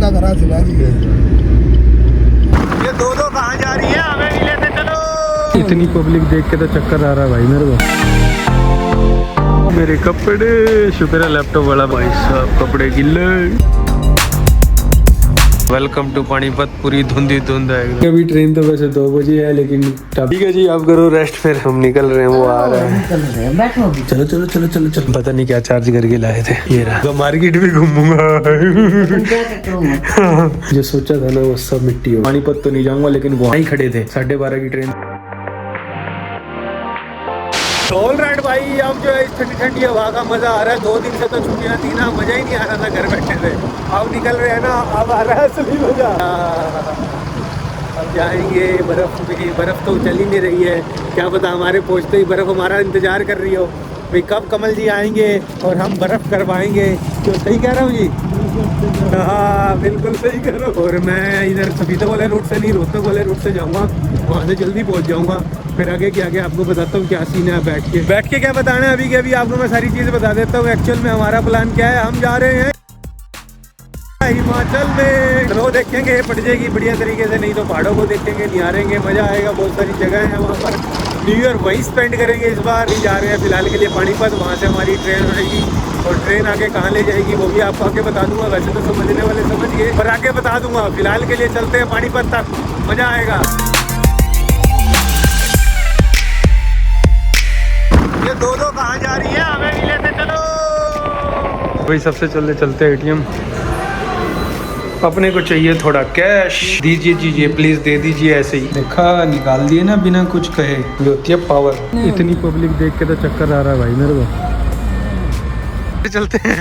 का करा सिला जी। ये दो कहाँ जा रही है, हमें भी लेते चलो। इतनी पब्लिक देख के तो चक्कर आ रहा है भाई मेरे को। मेरे कपड़े, शुक्र है लैपटॉप वाला भाई साहब, कपड़े गिले। वेलकम टू पानीपत, पूरी धुंधी धुंध है। अभी ट्रेन तो वैसे 2 बजे है, लेकिन ठीक है जी, आप करो रेस्ट, फिर हम निकल रहे हैं। वो आ रहा है, चलो चलो चलो चलो चलो। पता नहीं क्या चार्ज करके लाए थे। ये रहा, मार्केट भी घूमूंगा। जो सोचा था ना वो सब मिट्टी हो। पानीपत तो नहीं जाऊंगा, लेकिन वहाँ ही खड़े थे। 12:30 की ट्रेन। ऑल राइट भाई, अब जो है इस ठंडी ठंडी हवा का मजा आ रहा है। 2 दिन से तो छुट्टियां थी ना, मजा ही नहीं आ रहा था घर बैठे थे। अब निकल रहे हैं ना, अब आ रहा है असली मजा। अब जाएंगे बर्फ में। बर्फ तो चल ही नहीं रही है, क्या पता हमारे पहुंचते ही बर्फ हमारा इंतजार कर रही हो भाई, कब कमल जी आएंगे और हम बर्फ करवाएंगे। तो सही कह रहा हूँ जी? हाँ बिल्कुल सही कह रहा हूँ। और मैं इधर सफीदा वाले रूट से नहीं, रोहतक वाले रूट से जाऊँगा, वहाँ से जल्दी पहुँच जाऊँगा। फिर आगे क्या आपको बताता हूँ क्या सीन है। बैठ के क्या बताना है अभी के अभी आपको मैं सारी चीज़ें बता देता हूँ। एक्चुअल में हमारा प्लान क्या है, हम जा रहे हैं हिमाचल में। स्नो देखेंगे, पड़ जाएगी बढ़िया तरीके से, नहीं तो पहाड़ों को देखेंगे, निहारेंगे, मजा आएगा। बहुत सारी जगह है वहाँ पर। न्यू ईयर वहीं स्पेंड करेंगे इस बार। भी जा रहे हैं फिलहाल के लिए पानीपत, वहाँ से हमारी ट्रेन रहेगी और ट्रेन आगे कहाँ ले जाएगी वो भी आपको आगे बता दूंगा। वैसे तो समझने वाले समझ गए, पर आगे बता दूंगा। फिलहाल के लिए चलते हैं पानीपत तक, मजा आएगा। ये दो कहाँ जा रही है, हमें भी लेते चलो भाई। सबसे चलते एटीएम। अपने को चाहिए थोड़ा कैश, दीजिए दीजिए प्लीज, दे दीजिए। ऐसे ही देखा, निकाल दिए ना बिना कुछ कहे। ये होती है पावर। इतनी पब्लिक देख के तो चक्कर आ रहा है भाई मेरे को। चलते हैं।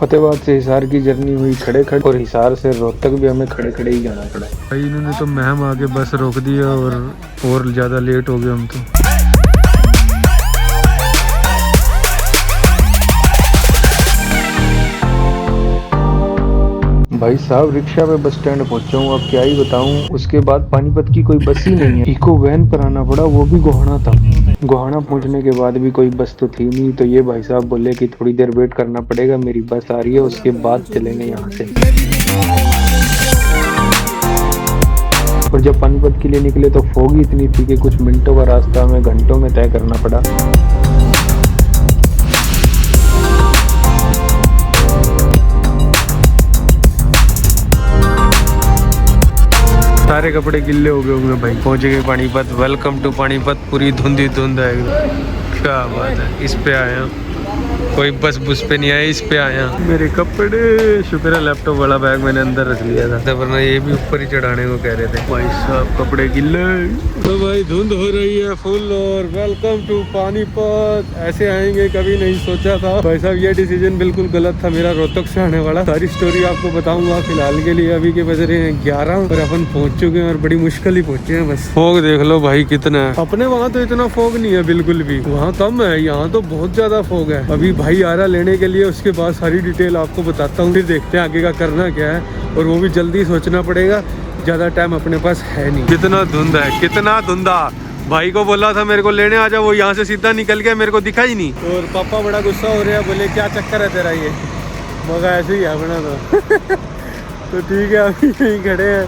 फतेहाबाद से हिसार की जर्नी हुई खड़े खड़े, और हिसार से रोहतक भी हमें खड़े खड़े ही जाना पड़ा भाई। इन्होंने तो महम आगे बस रोक दिया और ज्यादा लेट हो गए हम तो। भाई साहब रिक्शा पे बस स्टैंड पहुंचा हूँ, अब क्या ही बताऊँ। उसके बाद पानीपत की कोई बस ही नहीं है, इको वैन पर आना पड़ा, वो भी गोहाना था। गोहाना पहुंचने के बाद भी कोई बस तो थी नहीं, तो ये भाई साहब बोले कि थोड़ी देर वेट करना पड़ेगा, मेरी बस आ रही है, उसके बाद चलेंगे यहाँ से। और जब पानीपत के लिए निकले तो फॉग ही इतनी थी कि कुछ मिनटों का रास्ता हमें घंटों में तय करना पड़ा। सारे कपड़े गिल्ले हो गए होंगे भाई। पहुंच गए पानीपत। वेलकम टू पानीपत, पूरी धुंधी धुंध है। क्या बात है, इस पे आया, कोई बस बुस पे नहीं आया, इस पे आया। मेरे कपड़े, शुक्र है लैपटॉप वाला बैग मैंने अंदर रख लिया था, वरना ये भी ऊपर ही चढ़ाने को कह रहे थे। भाई साहब कपड़े गिल्ले। तो भाई धुंध हो रही है फुल, और वेलकम टू पानीपत। ऐसे आएंगे कभी नहीं सोचा था भाई साहब। ये डिसीजन बिल्कुल गलत था मेरा, रोहतक से आने वाला। सारी स्टोरी आपको बताऊंगा। फिलहाल के लिए अभी के बज रहे हैं 11 और अपन पहुंच चुके हैं, और बड़ी मुश्किल ही पहुंचे हैं। बस फोग देख लो भाई कितना है। अपने वहाँ तो इतना फोग नहीं है बिल्कुल भी, वहाँ कम है, यहाँ तो बहुत ज्यादा फोग है। अभी भाई आ रहा लेने के लिए, उसके बाद सारी डिटेल आपको बताता हूँ। फिर देखते हैं आगे का करना क्या है, और वो भी जल्दी सोचना पड़ेगा, ज्यादा टाइम अपने पास है नहीं। कितना धुंध है, कितना धुंधा। भाई को बोला था मेरे को लेने आ जाओ, वो यहाँ से सीधा निकल गया, मेरे को दिखा ही नहीं। और पापा बड़ा गुस्सा हो रहा है, बोले क्या चक्कर है तेरा ये, मगर ऐसे ही है अपना तो। तो ठीक है, अभी यहीं खड़े हैं।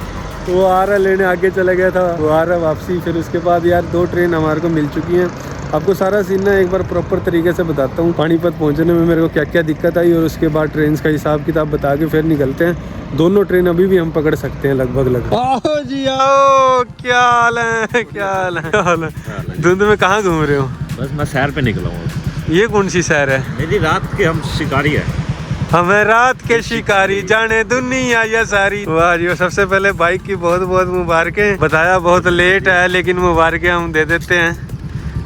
वो आ रहा लेने, आगे चला गया था, वो आ रहा वापसी। फिर उसके बाद यार 2 ट्रेन हमारे को मिल चुकी हैं। आपको सारा सीन ना एक बार प्रॉपर तरीके से बताता हूँ, पानीपत पहुँचने में मेरे को क्या क्या दिक्कत आई, और उसके बाद ट्रेन का हिसाब किताब बता के फिर निकलते हैं। दोनों ट्रेन अभी भी हम पकड़ सकते हैं लगभग। आओ जी आओ, क्या हाल है, क्या हाल है, क्या हाल है। धुंध में कहाँ घूम रहे हो? बस मैं सैर पे निकला हूँ। ये कौन सी सैर है? मेरी रात के हम शिकारी है। हमें रात के शिकारी, जाने दुनिया ये सारी। वाह जी, सबसे पहले बाइक की बहुत बहुत मुबारकें। बताया बहुत लेट है, लेकिन मुबारकें हम दे देते हैं।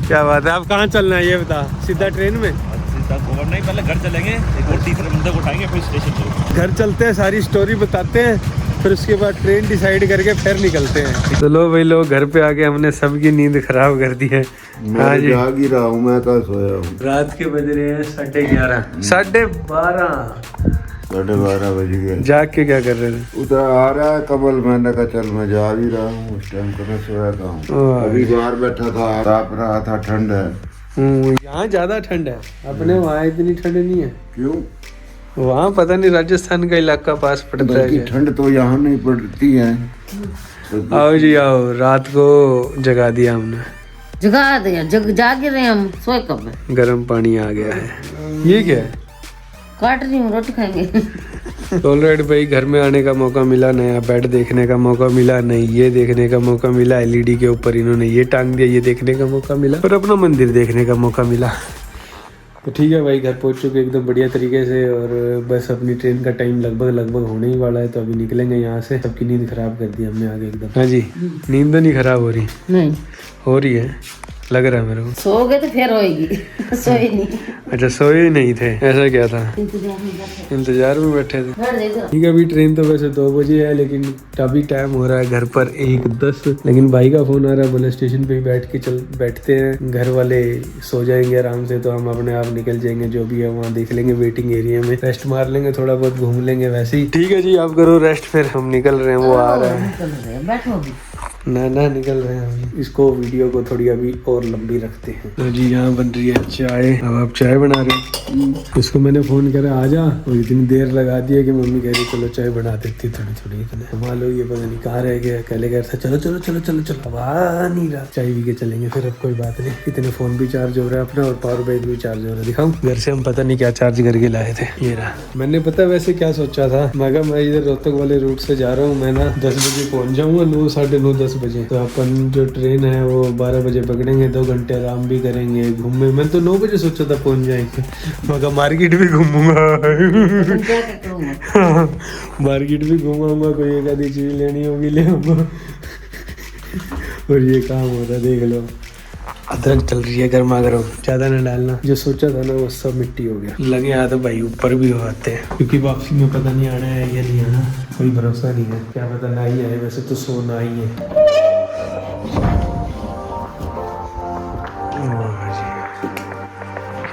क्या बात है। आप कहाँ चलना है ये बता? सीधा ट्रेन में? सीधा गोवा नहीं, पहले घर चलेंगे, एक और तीसरे बंदे को उठाएंगे, फिर स्टेशन चलेंगे। घर चलते हैं, सारी स्टोरी बताते हैं, फिर उसके बाद ट्रेन डिसाइड करके फिर निकलते हैं। चलो भाई लोग, घर पे आके हमने सबकी नींद खराब कर दी है। मैं जाग ही रहा हूँ, मैं कहाँ सोया हूँ। रात के बज रहे हैं 11:30, 12:30, 12:30 बज गए। जाग के क्या कर रहे थे? उधर आ रहा है कमल, मैंने कहा चल मैं जा भी रहा हूँ। उस टाइम को मैं सोया था, अभी बाहर बैठा था, ताप रहा था, ठंड है। यहाँ ज्यादा ठंड है, अपने वहाँ इतनी ठंड नहीं है। क्यों? वहाँ पता नहीं राजस्थान का इलाका पास पड़ता है बल्कि क्या? ठंड तो यहाँ नहीं पड़ती है। आओ जी आओ, रात को जगा दिया हमने, जगा दिया, जागे रहे हम, सोए कब है? गर्म पानी आ गया है। ये क्या है? काट रही हूँ, रोटी खाएंगे। तो ऑलरेडी भाई घर में आने का मौका मिला, नया बेड देखने का मौका मिला, नहीं ये देखने का मौका मिला, एलईडी के ऊपर इन्होंने ये टांग दिया, ये देखने का मौका मिला, और अपना मंदिर देखने का मौका मिला। तो ठीक है भाई, घर पहुंच चुके एकदम बढ़िया तरीके से, और बस अपनी ट्रेन का टाइम लगभग होने ही वाला है, तो अभी निकलेंगे यहाँ से। सबकी नींद खराब कर दी हमने आगे एकदम। हाँ जी, नींद तो नहीं खराब हो रही? नहीं हो रही है, लग रहा है मेरे को। सो गए तो फिर होएगी। सोए नहीं। अच्छा, सोए ही नहीं थे, ऐसा क्या था? इंतजार में बैठे थे। ठीक है, अभी ट्रेन तो वैसे 2 बजे है, लेकिन अभी टाइम हो रहा है घर पर 1:10। लेकिन भाई का फोन आ रहा है, बोले स्टेशन पे ही बैठते हैं, घर वाले सो जाएंगे आराम से, तो हम अपने आप निकल जाएंगे, जो भी है वहाँ देख लेंगे, वेटिंग एरिया में रेस्ट मार लेंगे, थोड़ा बहुत घूम लेंगे वैसे ही। ठीक है जी, आप करो रेस्ट, फिर हम निकल रहे हैं, वो आ रहा है। बैठो ना निकल रहे हैं हम। इसको वीडियो को थोड़ी अभी और लंबी रखते हैं। तो जी यहाँ बन रही है चाय, अब आप चाय बना रहे हो। इसको मैंने फोन करा आ जा, और इतनी देर लगा दी है कि मम्मी कह रही चलो चाय बना देती थोड़ी। मान लो ये पता नहीं कहाँ रह गया, कहले कह रहा था चलो, अब आ नहीं रहा, चाय पी के चलेंगे फिर। अब कोई बात नहीं, इतने फोन भी चार्ज हो रहा है अपना, और पावर बैंक भी चार्ज हो रहा है। दिखाऊं, घर से हम पता नहीं क्या चार्ज करके लाए थे, ये रहा। मैंने पता वैसे क्या सोचा था, मैं इधर रोहतक वाले रूट से जा रहा हूँ, मैं ना 10 बजे पहुंच जाऊंगा, 9, 9:30, 10 बजे। तो अपन जो ट्रेन है वो 12 बजे पकड़ेंगे, 2 घंटे आराम भी करेंगे, घूमे। मैं तो 9 बजे सोचा था पहुंच जाएंगे, मगर मार्केट भी घूमूंगा। मार्केट भी घूमाऊंगा, कोई एक आधी चीज लेनी होगी ले आऊंगा। और ये काम हो रहा है, देख लो, अदरक चल रही है गर्मा गर्म, ज्यादा न डालना। जो सोचा था ना वो सब मिट्टी हो गया। लगे हाथ भाई ऊपर भी हो आते हैं, क्योंकि वापसी में पता नहीं आना है या नहीं आना, कोई भरोसा नहीं है, क्या पता ना ही आए। वैसे तो सोना ही है।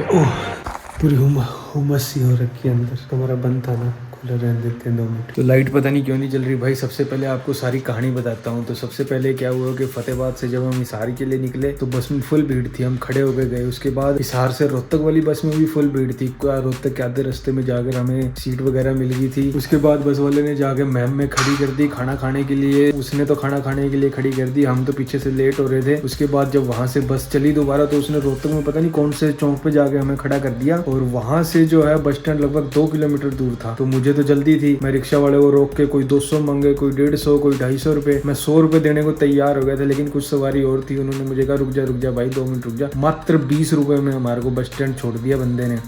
ओह, पूरी हुमस सी हो रखी है अंदर, कमरा बंद था ना, खुला रहने देते हैं 2 मिनट। तो लाइट पता नहीं क्यों नहीं जल रही भाई। सबसे पहले आपको सारी कहानी बताता हूँ। तो सबसे पहले क्या हुआ कि फतेहाबाद से जब हम हिसार के लिए निकले तो बस में फुल भीड़ थी, हम खड़े होकर गए। उसके बाद हिसार से रोहतक वाली बस में भी फुल भीड़ थी। रोहतक के आधे रास्ते में जाकर हमें सीट वगैरह मिल गई थी। उसके बाद बस वाले ने जाके मैम में खड़ी कर दी खाना खाने के लिए। उसने तो खाना खाने के लिए खड़ी कर दी, हम तो पीछे से लेट हो रहे थे। उसके बाद जब वहां से बस चली दोबारा, तो उसने रोहतक में पता नहीं कौन से चौक पे जाके हमें खड़ा कर दिया, और वहां से जो है बस स्टैंड लगभग 2 किलोमीटर दूर था। तो मुझे तो जल्दी थी, मैं रिक्शा वाले को रोक के कोई 200 मांगे, कोई 150, कोई 250 रुपए। मैं 100 रुपए देने को तैयार हो गया था, लेकिन कुछ सवारी और थी, उन्होंने मुझे कहा रुक जा भाई 2 मिनट रुक जा। मात्र 20 रुपए में हमारे को बस स्टैंड छोड़ दिया बंदे ने।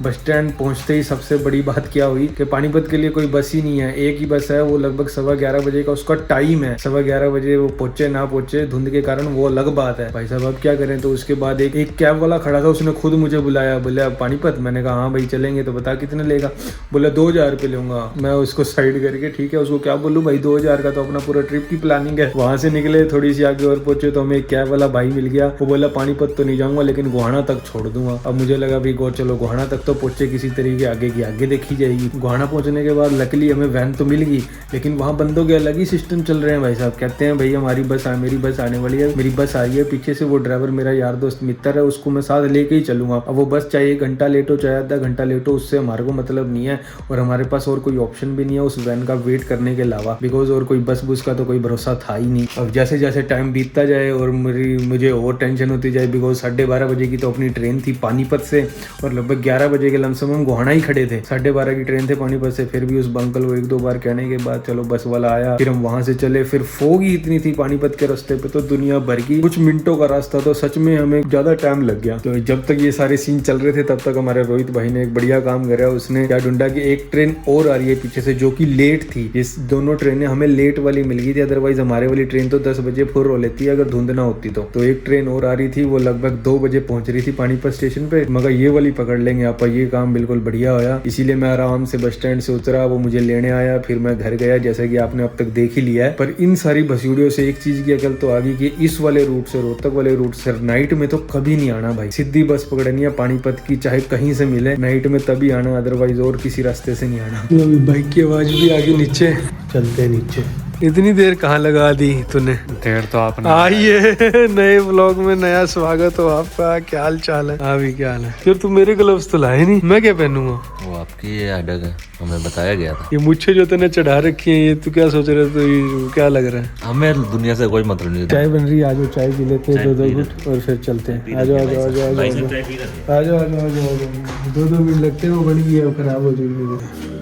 बस स्टैंड पहुंचते ही सबसे बड़ी बात क्या हुई कि पानीपत के लिए कोई बस ही नहीं है, एक ही बस है, वो लगभग 11:15 बजे का उसका टाइम है। 11:15 बजे वो पहुंचे ना पहुंचे धुंध के कारण वो अलग बात है भाई साहब, अब क्या करें। तो उसके बाद एक कैब वाला खड़ा था, उसने खुद मुझे बुलाया, बोला पानीपत। मैंने कहा हाँ भाई चलेंगे, तो बता कितने लेगा। बोला 2000 रुपये लूंगा। मैं उसको साइड करके ठीक है, उसको क्या बोलूँ भाई, 2000 का तो अपना पूरा ट्रिप की प्लानिंग है। वहां से निकले, थोड़ी सी आगे और पहुंचे तो हमें एक कैब वाला भाई मिल गया। वो बोला पानीपत तो नहीं जाऊंगा, लेकिन गोहाना तक छोड़ दूंगा। अब मुझे लगा भाई चलो गोहाना तक तो पहुंचे, किसी तरीके आगे की आगे देखी जाएगी। गोहाना पहुंचने के बाद लकीली हमें वैन तो मिल गई, लेकिन वहां बंदों के अलग ही सिस्टम चल रहे हैं भाई साहब। कहते हैं भाई हमारी बस मेरी बस आने वाली है, मेरी बस आ रही है। पीछे से वो ड्राइवर मेरा यार दोस्त मित्र है, उसको मैं साथ लेके ही चलूंगा। अब वो बस चाहे 1 घंटा लेट हो चाहे आधा घंटा लेट हो, उससे हमारे को मतलब नहीं है, और हमारे पास और कोई ऑप्शन भी नहीं है उस वैन का वेट करने के अलावा, बिकॉज और कोई बस बुस का तो कोई भरोसा था ही नहीं। अब जैसे जैसे टाइम बीतता जाए और मुझे और टेंशन होती जाए, बिकॉज 12:30 बजे की तो अपनी ट्रेन थी पानीपत से, और लगभग 11 बजे के लमसम हम गोहाना ही खड़े थे। 12:30 की ट्रेन थे पानीपत से। फिर भी उस अंकल को 1-2 बार कहने के बाद चलो बस वाला आया, फिर हम वहां से चले। फिर फोग ही इतनी थी पानीपत के रास्ते पे, तो दुनिया भर की, कुछ मिनटों का रास्ता, तो सच में हमें ज्यादा टाइम लग गया। तो जब तक ये सारे सीन चल रहे थे तब तक हमारे रोहित भाई ने एक बढ़िया काम करा। उसने क्या ढूंढा कि एक ट्रेन और आ रही है पीछे से जो कि लेट थी। इस दोनों ट्रेनें हमें लेट वाली मिल गई थी, अदरवाइज हमारे वाली ट्रेन तो 10 बजे फुर हो लेती है अगर धुंध ना होती तो एक ट्रेन और आ रही थी, वो लगभग 2 बजे पहुंच रही थी पानीपत स्टेशन पे, मगर ये वाली पकड़ लेंगे आप। ये काम बिल्कुल बढ़िया होया, इसीलिए मैं आराम से बस स्टैंड से उतरा, वो मुझे लेने आया, फिर मैं घर गया, जैसा कि आपने अब तक देख ही लिया है। पर इन सारी बस वीडियो से एक चीज की अकल तो आ गई कि इस वाले रूट से, रोहतक वाले रूट से नाइट में तो कभी नहीं आना भाई। सीधी बस पकड़नी है पानीपत की, चाहे कहीं से मिले, नाइट में तभी आना, अदरवाइज और किसी रास्ते से नहीं आना। तो अभी बाइक की आवाज भी आ गई, नीचे चलते हैं नीचे। इतनी देर कहाँ लगा दी तूने? देर तो आपने आइए नए व्लॉग में नया स्वागत हो आपका। क्या हाल चाल है? हाँ भी क्या हाल है? फिर तू मेरे ग्लव्स तो लाए नहीं, मैं क्या पहनूंगा? वो आपकी ये आदत है, हमें बताया गया था। ये मुझे जो तूने चढ़ा रखी है, ये तू क्या सोच रहा है? तो ये क्या लग रहा है? हमें दुनिया से कोई मतलब नहीं। चाय बन रही है, आज चाय पी लेते हैं 2-2 घुट और फिर चलते हैं। आ जाओ आ जाओ आ जाओ आ जाओ आ जाओ आ जाओ। 2-2 मिनट लगते हैं, वो बन गई अब खराब हो जाएगी।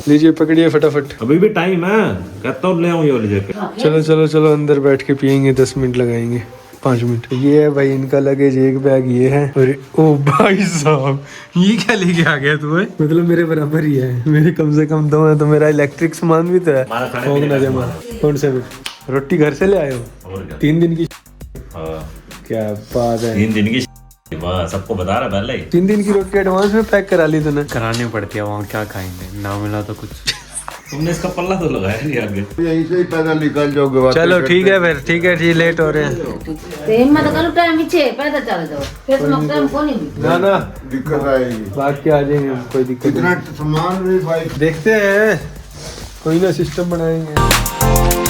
लीजिए पकड़िए फटाफट। अभी भी टाइम है, कहता हूँ ले आऊँ ये वाली जैकेट। चलो चलो चलो अंदर बैठ के पियेंगे, 10 मिनट लगाएंगे, 5 मिनट। ये है भाई इनका लगेज, एक बैग ये है। और ओ भाई साहब ये क्या लेके आ गया तू? मतलब मेरे बराबर ही है, मेरे कम से कम 2 है, तो मेरा इलेक्ट्रिक सामान भी तो है। फोन ना जमा। कौन से रोटी घर से ले आए हो? 3 दिन की? क्या बात है, 3 दिन की सबको बता रहा पहले ही। 3 दिन की रोटी एडवांस में पैक करा ली तूने? करानी पड़ती है, वहाँ क्या खाएंगे, ना मिला तो कुछ। तुमने इसका पल्ला तो लगाया नहीं आगे। यहीं से ही पैदल निकल जाओगे। बातें चलो करते ठीक है फिर, ठीक है ठीक, लेट हो रहे हैं। तो हिम्मत करो, टाइम पीछे पैदल चले जाओ, फिर तुम टाइम को नहीं भी। ना ना दिक्कत आएगी, भाग के आ जाएंगे हम, कोई दिक्कत इतना सामान भी भाई। नहीं। देखते हैं, कोई ना सिस्टम बनाएंगे।